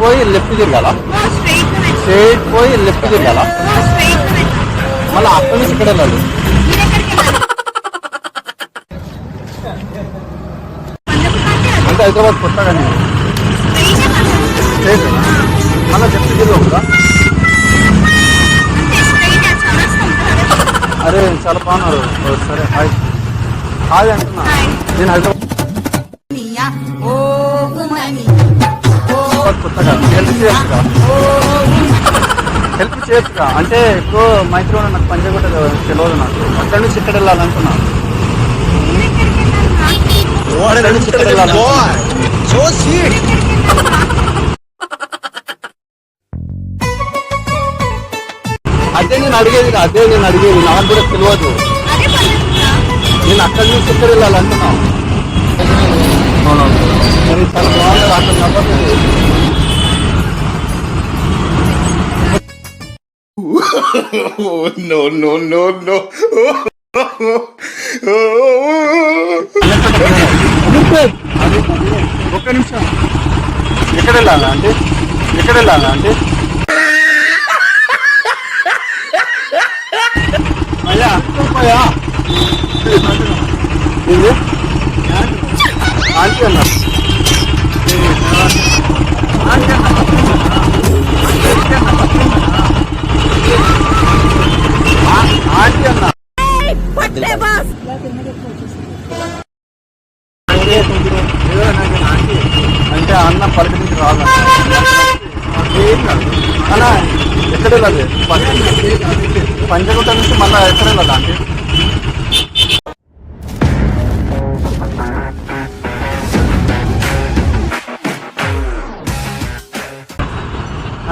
పోయి లెఫ్ట్ తిరగాల, స్ట్రైట్ పోయి లెఫ్ట్ తిరగాల, మళ్ళీ అక్కడి నుంచి ఇక్కడ వెళ్ళాలి. అంటే హైదరాబాద్ కొత్తగా నేను స్ట్రైట్ మళ్ళీ లెఫ్ట్ తిరగవు కదా. అరే చాలా బాగున్నారు. సరే హాయ్ హాయ్ అంటున్నా. నేను హైదరాబాద్ కొత్తగా హెల్ప్ చేయొచ్చుగా. అంటే ఇప్పుడు మైత్రిలో నాకు పంజాగుట్ట తెలియదు, నాకు అక్కడి నుంచి ఇక్కడ వెళ్ళాలనుకున్నా. అదే నేను అడిగేది నాకు కూడా తెలియదు. నేను అక్కడి నుంచి ఇక్కడ వెళ్ళాలనుకున్నాను. మరి చాలా బాగుంది అక్కడ నమ్మకం. No, no, no, no. ఒక్క నిమిషం. ఎక్కడ వెళ్ళాలా అంటే అయ్యా అయ్యా ఇది ఆంటీ అన్నా. ఆంటీ అన్నా అంటే అన్న పలకరించి రాదు అన్నా. ఎక్కడ వెళ్ళాలి? పంజగుట్ట నుంచి మళ్ళీ ఎక్కడ వెళ్ళాలి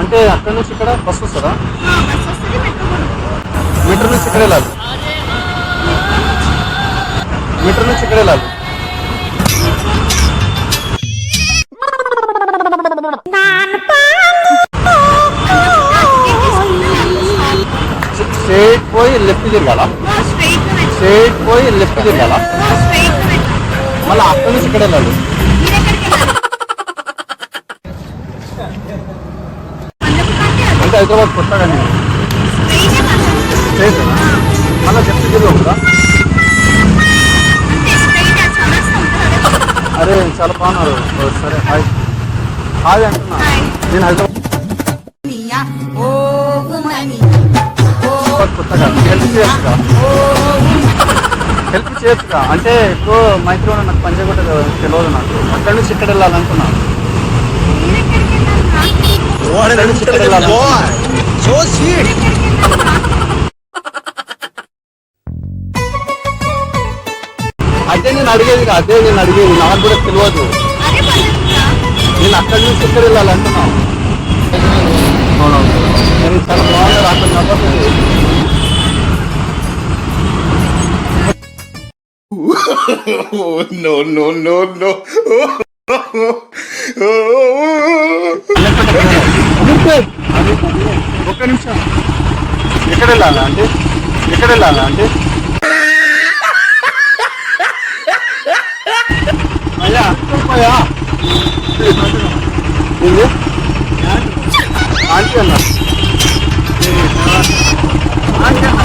అంటే అంటే అక్కడ నుంచి ఇక్కడ బస్సు వస్తుందా? మీటర్ నుంచి ఇక్కడ వెళ్ళాలి. స్ట్రైట్ పోయి లెఫ్ట్ తిరగాల, మళ్ళీ అక్కడి నుంచి ఇక్కడ వెళ్ళాలి. అంటే హైదరాబాద్ కొత్తగా నేను స్ట్రైట్ మళ్ళీ లెఫ్ట్ తిరగవు కదా. అరే చాలా బాగున్నారు. సరే హాయ్ హాయ్ అంటున్నా. నేను హైదరాబాద్ కొత్తగా హెల్ప్ చేయొచ్చుగా. అంటే ఇప్పుడు మైత్రిలో నాకు పంజాగుట్ట తెలియదు, నాకు అక్కడి నుంచి ఇక్కడ వెళ్ళాలనుకున్నా. అదే నేను అడిగేది నాకు కూడా తెలియదు. నేను అక్కడి నుంచి ఇక్కడ వెళ్ళాలనుకున్నాను. మరి చాలా బాగుంది అక్కడ నమ్మకం. No, no, no, no. ఒక్క నిమిషం. ఎక్కడ వెళ్ళాలా అంటే అయ్యా అయ్యా ఇది ఆంటీ అన్నా. ఆంటీ అన్నా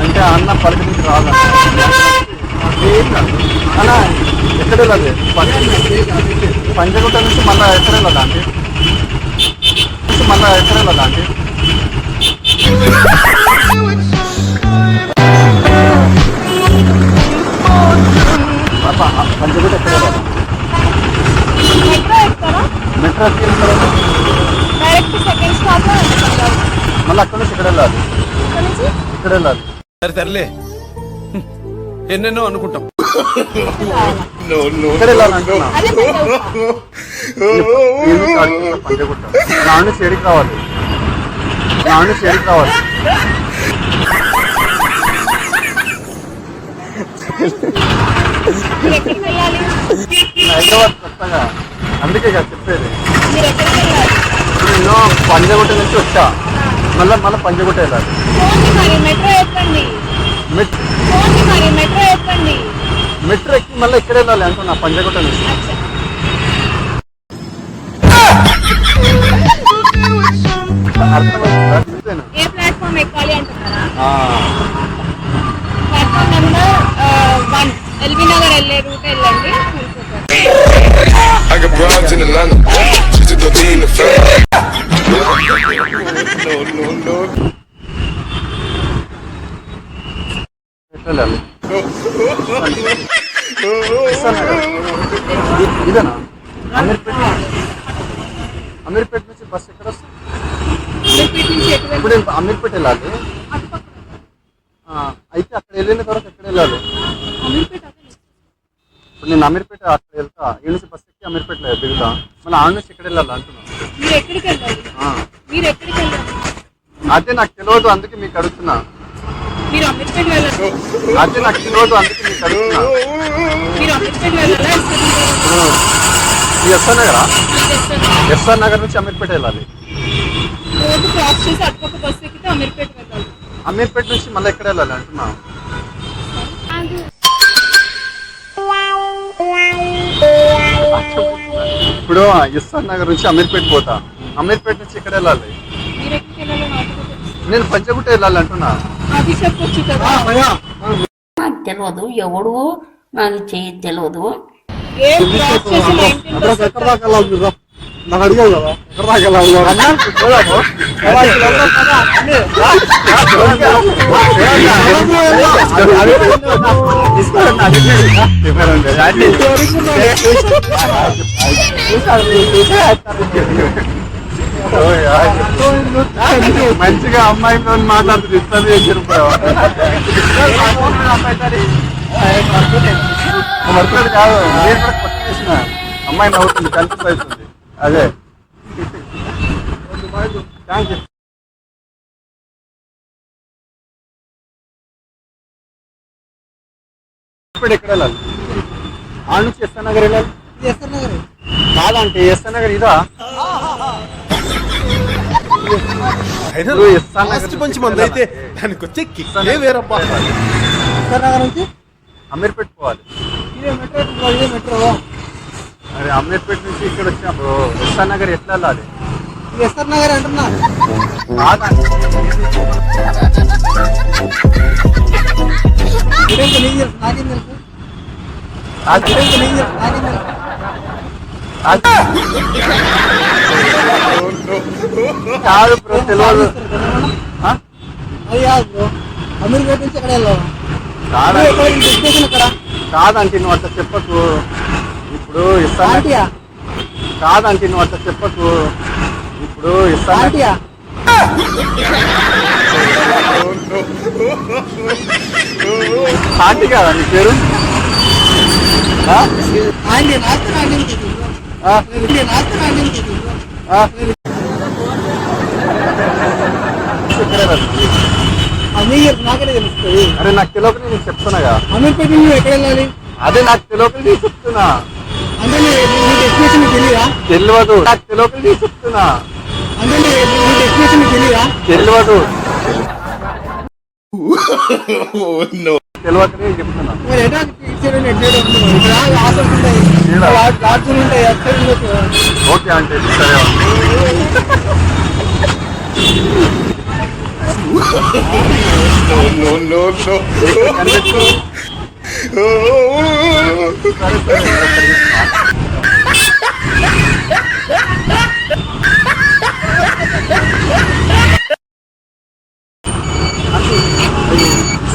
అంటే అన్న పలకరించి రాదు అన్నా. ఎక్కడ వెళ్ళాలి? పంజగుట్ట నుంచి మళ్ళీ ఎక్కడ వెళ్ళాలి అంటే పంజగుట్ట ఎక్కడ వెళ్ళాలి? మెట్రో మళ్ళీ అక్కడ నుంచి ఇక్కడ వెళ్ళాలి. సర్లే ఎన్నెన్నో అనుకుంటాం. ఇక్కడ వెళ్ళాలంటున్నా. పంజగుట్ట నాన్న చేడికి రావాలి. హైదరాబాద్ కొత్తగా, అందుకే చెప్పేది. నేను పంజగుట్ట నుంచి వచ్చా. మళ్ళీ పంజగుట్ట వెళ్ళాలి. పోండి మరి మెట్రో ఎక్కండి. పోండి మరి మెట్రో ఎక్కండి. మెట్రో ఎక్కి మళ్ళీ ఇక్కడ వెళ్ళాలి అంటున్నా, పంజగుట్ట నుంచి. అచ్చా. అర్థమైందా? చూసాను. ఏ ప్లాట్ఫామ్ ఎక్కాలి అంటున్నారా? ఆ, ప్లాట్ఫామ్ నెంబర్ 1 ఎల్బీ నగర్ వెళ్ళే రూట్ వెళ్ళండి. I got broads in Atlanta. Just to be in the family. No. ఎట్లా వెళ్ళాలి? ఇదేనా? అమీర్పేట నుంచి బస్ ఎక్కడ వస్తుంది? అమీర్పేట్ నుంచి ఎటు ఇప్పుడు నేను అమీర్పేట వెళ్ళాలి. అయితే అక్కడ వెళ్ళిన తర్వాత ఎక్కడ వెళ్ళాలి? అమీర్పేట్ ఇప్పుడు నేను అమీర్పేట అక్కడ వెళ్తా, ఈ నుంచి బస్ ఎక్కి అమీర్పేటలో దిగుతా, మళ్ళీ ఆడ నుంచి ఎక్కడ వెళ్ళాలి అంటున్నాను. మీరు ఎక్కడికి వెళ్ళాలి? మీరు ఎక్కడికి వెళ్ళాలి? అదే నాకు తెలియదు, అందుకే మీకు అడుగుతున్నా. మీరు అమీర్పేట్ వెళ్ళాలి. అదే నాకు తెలియదు, అందుకే మీకు అడుగుతున్నా. మీరు అమీర్పేట్ వెళ్ళాలా? ఎస్ఆర్ నగరా? ఎస్ఆర్ నగర్ నుంచి అమీర్పేట వెళ్ళాలి. రోడ్డు క్రాస్ చేసి అటుపక్క బస్సు ఎక్కితే అమీర్పేట్ వెళ్ళాలి. అమీర్పేట నుంచి మళ్ళీ ఎక్కడ వెళ్ళాలి అంటున్నా. ఇప్పుడు ఎస్ఆర్ నగర్ నుంచి అమీర్పేట పోతా, అమీర్పేట నుంచి ఎక్కడ వెళ్ళాలి? మీరు ఎక్కడికి వెళ్ళాలో నాకు కూడా తెలుసు. నేను పంచగుట్ట వెళ్ళాలి అంటున్నా. అది చెప్పొచ్చు కదా. నాకు తెలియదు, ఎవడు నాకు చేయి తెలియదు. ఏ క్రాస్ చేసి 19 బస్సు నాకు అడిగావు కదా ఎక్కడ రాగలవు? మంచిగా అమ్మాయితో మాట్లాడుతుంది, ఇస్తాను చేసారు. వర్కౌట్ కాదు, నేను కూడా కొత్త చేసిన అమ్మాయి నవ్వుతుంది, కన్ఫ్యూజ్ అవుతుంది. అదే థ్యాంక్ యూ. ఇప్పుడు ఎక్కడ వెళ్ళాలి? ఆ నుంచి ఎస్ఆర్ నగర్ వెళ్ళాలి. కాదంటే ఎస్ఆర్ నగర్ ఇదా? మంచి మంది అయితే దానికి వచ్చే కిక్కే వేరబ్బా. ఎస్ఆర్ నగర్ నుంచి అమీర్పేట పోవాలి. అరే అమీర్పేట నుంచి ఇక్కడ వచ్చినప్పుడు ఎస్ఆర్ నగర్ ఎట్లా వెళ్ళాలి? ఎస్ఆర్ నగర్ అంటున్నా. నాకేం తెలుసు? కాదు బ్రో, తెలియదు. అది కాదు బ్రో, అమీర్పేట నుంచి ఎక్కడ వెళ్ళావు? డెస్టినేషన్ ఎక్కడ? కాదంటే నువ్వు అట్లా చెప్పకు. ఇప్పుడు ఇస్తాను. కాదంటే నువ్వు అట్లా చెప్పకు. ఇప్పుడు ఇస్తాను. ఆంటీ కాదా నీ పేరు? నాకే తెలుస్తుంది. అరే నాకు తెలియక నేను చెప్తున్నాగా. అమీర్పేట నువ్వు ఎక్కడ వెళ్ళాలి? అదే నాకు తెలియక నేను చెప్తున్నా. అంటే నీ డెస్టినేషన్ తెలియదా? తెలియదు, నాకు తెలియక నేను చెప్తున్నా. అంటే నీ డెస్టినేషన్ తెలియదా? తెలియదు, Oh no. తెలియకనే చెప్తున్నా. మరి ఎట్లా ఇక్కడ హాస్టల్స్ ఉంటాయి, లాడ్జీలు ఉంటాయి, అక్కడ ఓకే అంటే సరే. No. కనిపించు.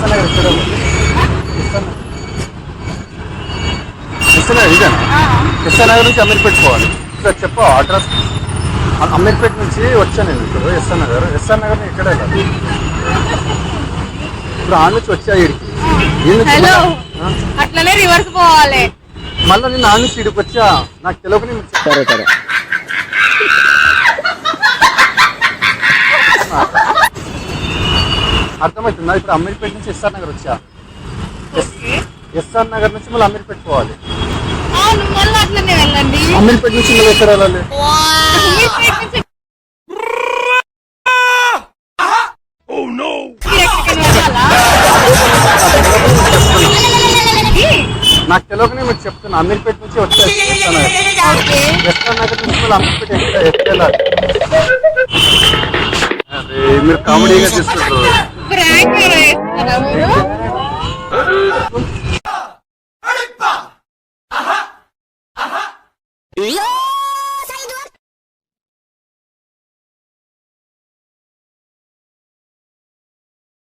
సరే సరే. ఎస్ఆర్ నగర్ నుంచి అమీర్పేట పోవాలి. ఇక్కడ చెప్పు అడ్రస్. అమీర్పేట నుంచి వచ్చాను నేను ఇప్పుడు ఎస్ఆర్ నగర్. ఎస్ఆర్ నగర్ ఎక్కడ వెళ్ళాలి? ఇప్పుడు ఆ నుంచి వచ్చా ఇడికి. హలో, అట్లనే రివర్స్ పోవాలి. మళ్ళీ నేను ఆ నుంచి ఇడికి వచ్చా, నాకు తెలియక నేను సరే సరే. అర్థమవుతుందా? ఇప్పుడు అమీర్పేట నుంచి ఎస్ఆర్ నగర్ వచ్చా. ఎస్ఆర్ నగర్ నుంచి మళ్ళీ అమీర్పేట పోవాలి. మళ్ళీ అట్లనే వెళ్ళండి. అమీర్పేట నుంచి మళ్ళీ ఎక్కడ వెళ్ళాలి? అమీర్పేట నుంచి మీరు ఎక్కడికైనా వెళ్ళాలా? నాకు తెలియకనే మీకు చెప్తున్నా అమీర్పేట నుంచి వచ్చేసి ఓకే. ఎస్ఆర్ నగర్ నుంచి మళ్ళీ అమీర్పేట ఎక్కేళ్ళాలి. అదే మీరు కామెడీగా తీసుకుంటారు. ప్రాంక్ ఎలా చేస్తున్నారా మీరు?